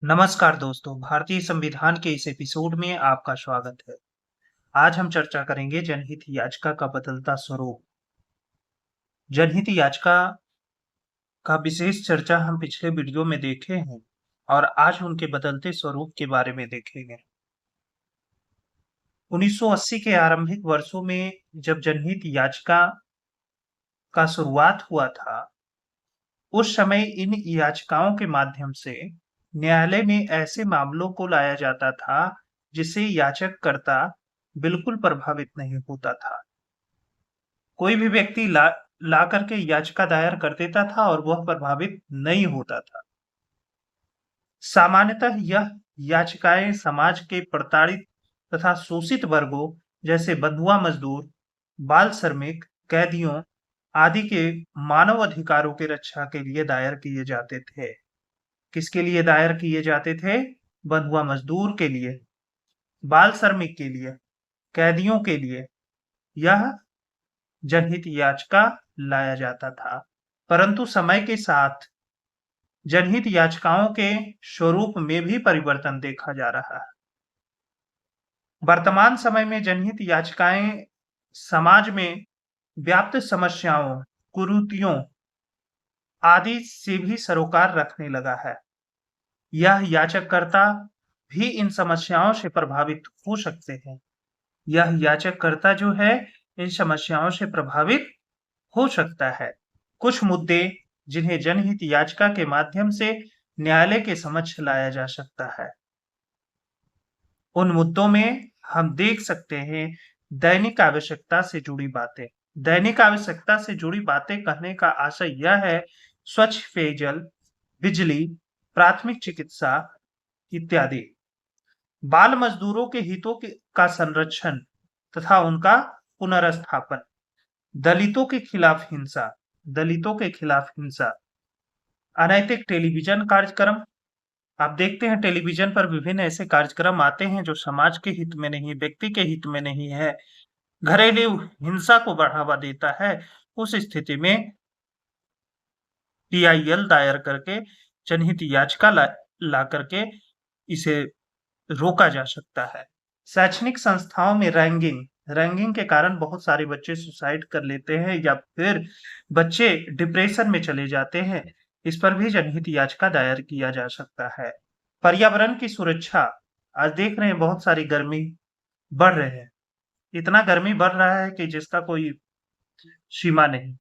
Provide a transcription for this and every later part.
नमस्कार दोस्तों, भारतीय संविधान के इस एपिसोड में आपका स्वागत है। आज हम चर्चा करेंगे जनहित याचिका का बदलता स्वरूप। जनहित याचिका का विशेष चर्चा हम पिछले वीडियो में देखे हैं और आज उनके बदलते स्वरूप के बारे में देखेंगे। 1980 के आरंभिक वर्षों में जब जनहित याचिका का शुरुआत हुआ था, उस समय इन याचिकाओं के माध्यम से न्यायालय में ऐसे मामलों को लाया जाता था जिससे याचककर्ता बिल्कुल प्रभावित नहीं होता था। कोई भी व्यक्ति ला करके याचिका दायर कर देता था और वह प्रभावित नहीं होता था। सामान्यतः यह याचिकाएं समाज के प्रताड़ित तथा शोषित वर्गों जैसे बंधुआ मजदूर, बाल श्रमिक, कैदियों आदि के मानव अधिकारों की रक्षा के लिए दायर किए जाते थे। किसके लिए दायर किए जाते थे? बंधुआ मजदूर के लिए, बाल श्रमिक के लिए, कैदियों के लिए यह जनहित याचिका लाया जाता था। परंतु समय के साथ जनहित याचिकाओं के स्वरूप में भी परिवर्तन देखा जा रहा है। वर्तमान समय में जनहित याचिकाएं समाज में व्याप्त समस्याओं, कुरीतियों आदि से भी सरोकार रखने लगा है। यह याचककर्ता भी इन समस्याओं से प्रभावित हो सकते हैं। यह याचककर्ता जो है इन समस्याओं से प्रभावित हो सकता है। कुछ मुद्दे जिन्हें जनहित याचिका के माध्यम से न्यायालय के समक्ष लाया जा सकता है। उन मुद्दों में हम देख सकते हैं दैनिक आवश्यकता से जुड़ी बातें। दैनिक आवश्यकता से जुड़ी बातें कहने का आशय यह है स्वच्छ पेयजल, बिजली, प्राथमिक चिकित्सा इत्यादि। बाल मजदूरों के हितों का संरक्षण तथा उनका पुनर्स्थापन। दलितों के खिलाफ हिंसा, दलितों के खिलाफ हिंसा। अनैतिक टेलीविजन कार्यक्रम। आप देखते हैं टेलीविजन पर विभिन्न ऐसे कार्यक्रम आते हैं जो समाज के हित में नहीं, व्यक्ति के हित में नहीं है, घरेलू हिंसा को बढ़ावा देता है। उस स्थिति में पीआईएल दायर करके जनहित याचिका ला करके इसे रोका जा सकता है। शैक्षणिक संस्थाओं में रैंगिंग, रैंगिंग के कारण बहुत सारे बच्चे सुसाइड कर लेते हैं या फिर बच्चे डिप्रेशन में चले जाते हैं। इस पर भी जनहित याचिका दायर किया जा सकता है। पर्यावरण की सुरक्षा। आज देख रहे हैं बहुत सारी गर्मी बढ़ रहे हैं। इतना गर्मी बढ़ रहा है कि जिसका कोई सीमा नहीं।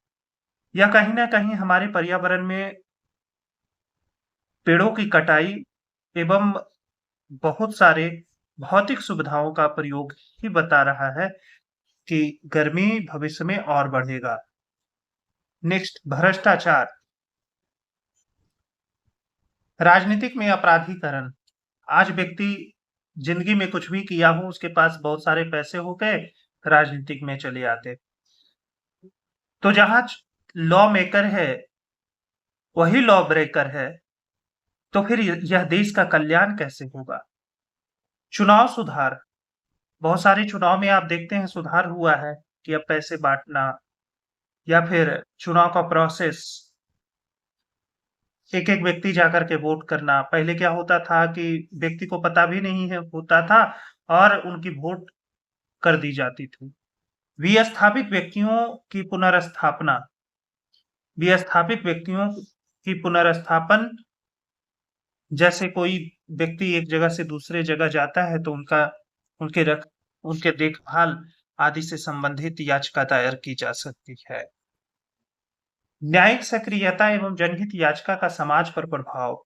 या कहीं ना कहीं हमारे पर्यावरण में पेड़ों की कटाई एवं बहुत सारे भौतिक सुविधाओं का प्रयोग ही बता रहा है कि गर्मी भविष्य में और बढ़ेगा। नेक्स्ट, भ्रष्टाचार। राजनीतिक में अपराधीकरण। आज व्यक्ति जिंदगी में कुछ भी किया हो, उसके पास बहुत सारे पैसे हो गए, राजनीतिक में चले आते। तो जहां लॉ मेकर है वही लॉ ब्रेकर है, तो फिर यह देश का कल्याण कैसे होगा? चुनाव सुधार। बहुत सारे चुनाव में आप देखते हैं सुधार हुआ है कि अब पैसे बांटना या फिर चुनाव का प्रोसेस, एक एक व्यक्ति जाकर के वोट करना। पहले क्या होता था कि व्यक्ति को पता भी नहीं है होता था और उनकी वोट कर दी जाती थी। विस्थापित व्यक्तियों की पुनर्स्थापना। विस्थापित व्यक्तियों की पुनर्स्थापन, जैसे कोई व्यक्ति एक जगह से दूसरे जगह जाता है तो उनके देखभाल आदि से संबंधित याचिका दायर की जा सकती है। न्यायिक सक्रियता एवं जनहित याचिका का समाज पर प्रभाव।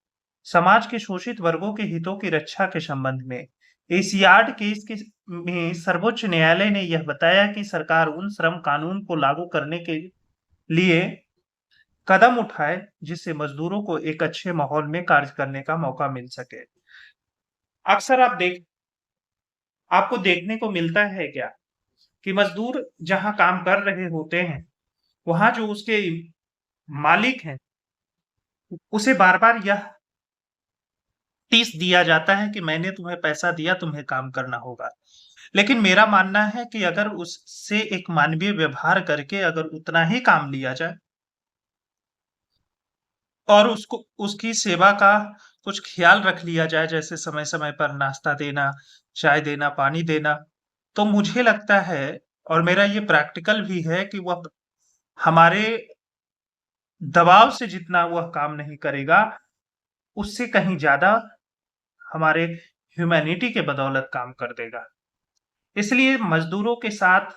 समाज के शोषित वर्गों के हितों की रक्षा के संबंध में एशियाड केस में सर्वोच्च न्यायालय ने यह बताया कि सरकार उन श्रम कानून को लागू करने के लिए कदम उठाए जिससे मजदूरों को एक अच्छे माहौल में कार्य करने का मौका मिल सके। अक्सर आपको देखने को मिलता है क्या कि मजदूर जहां काम कर रहे होते हैं वहां जो उसके मालिक हैं उसे बार बार यह टीस दिया जाता है कि मैंने तुम्हें पैसा दिया, तुम्हें काम करना होगा। लेकिन मेरा मानना है कि अगर उससे एक मानवीय व्यवहार करके अगर उतना ही काम लिया जाए और उसको उसकी सेवा का कुछ ख्याल रख लिया जाए, जैसे समय-समय पर नाश्ता देना, चाय देना, पानी देना, तो मुझे लगता है और मेरा ये प्रैक्टिकल भी है कि वह हमारे दबाव से जितना वह काम नहीं करेगा, उससे कहीं ज़्यादा हमारे ह्यूमैनिटी के बदौलत काम कर देगा। इसलिए मज़दूरों के साथ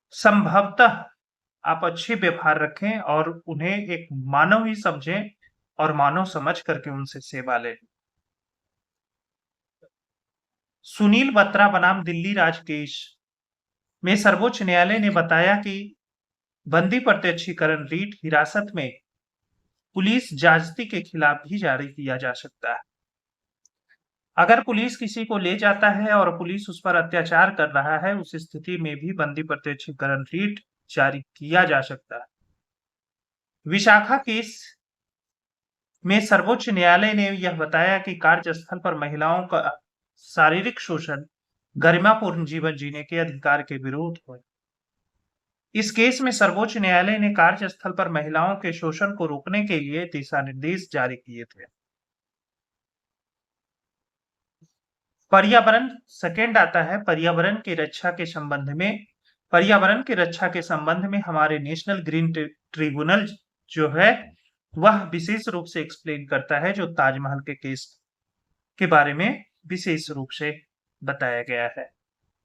संभवतः आप अच्छे व्यवहार रखें और उन्हें एक मानव ही समझें और मानव समझ करके उनसे सेवा लें। सुनील बत्रा बनाम दिल्ली राजकेश में सर्वोच्च न्यायालय ने बताया कि बंदी प्रत्यक्षीकरण रीट हिरासत में पुलिस ज्यादती के खिलाफ भी जारी किया जा सकता है। अगर पुलिस किसी को ले जाता है और पुलिस उस पर अत्याचार कर रहा है, उस स्थिति में भी बंदी प्रत्यक्षीकरण रीट जारी किया जा सकता है। विशाखा केस में सर्वोच्च न्यायालय ने यह बताया कि कार्यस्थल पर महिलाओं का शारीरिक शोषण गरिमापूर्ण जीवन जीने के अधिकार के विरोध है। इस केस में सर्वोच्च न्यायालय ने कार्यस्थल पर महिलाओं के शोषण को रोकने के लिए दिशा निर्देश जारी किए थे। पर्यावरण सेकेंड आता है पर्यावरण की रक्षा के संबंध में। पर्यावरण की रक्षा के संबंध में हमारे नेशनल ग्रीन ट्रिब्यूनल जो है वह विशेष रूप से एक्सप्लेन करता है, जो ताजमहल के केस के बारे में विशेष रूप से बताया गया है।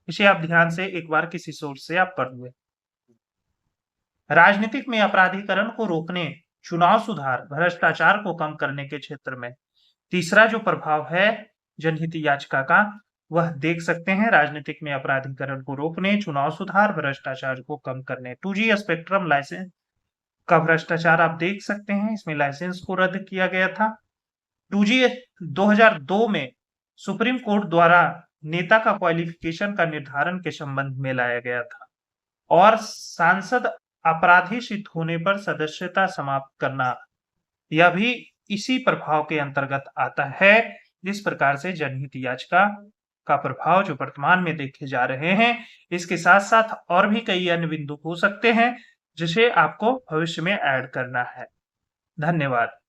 इसे आप ध्यान से एक बार किसी सोर्स से आप पढ़ लें। राजनीतिक में अपराधीकरण को रोकने, चुनाव सुधार, भ्रष्टाचार को कम करने के क्षेत्र में तीसरा जो प्रभाव है जनहित याचिका का, वह देख सकते हैं। राजनीतिक में अपराधीकरण को रोकने, चुनाव सुधार, भ्रष्टाचार को कम करने। 2G स्पेक्ट्रम लाइसेंस का भ्रष्टाचार आप देख सकते हैं, इसमें लाइसेंस को रद्द किया गया था। 2G 2002 में सुप्रीम कोर्ट द्वारा नेता का क्वालिफिकेशन का निर्धारण के संबंध में लाया गया था। और सांसद अपराधी सिद्ध होने पर सदस्यता समाप्त करना, यह भी इसी प्रभाव के अंतर्गत आता है। जिस प्रकार से जनहित याचिका का प्रभाव जो वर्तमान में देखे जा रहे हैं, इसके साथ साथ और भी कई अन्य बिंदु हो सकते हैं जिसे आपको भविष्य में ऐड करना है। धन्यवाद।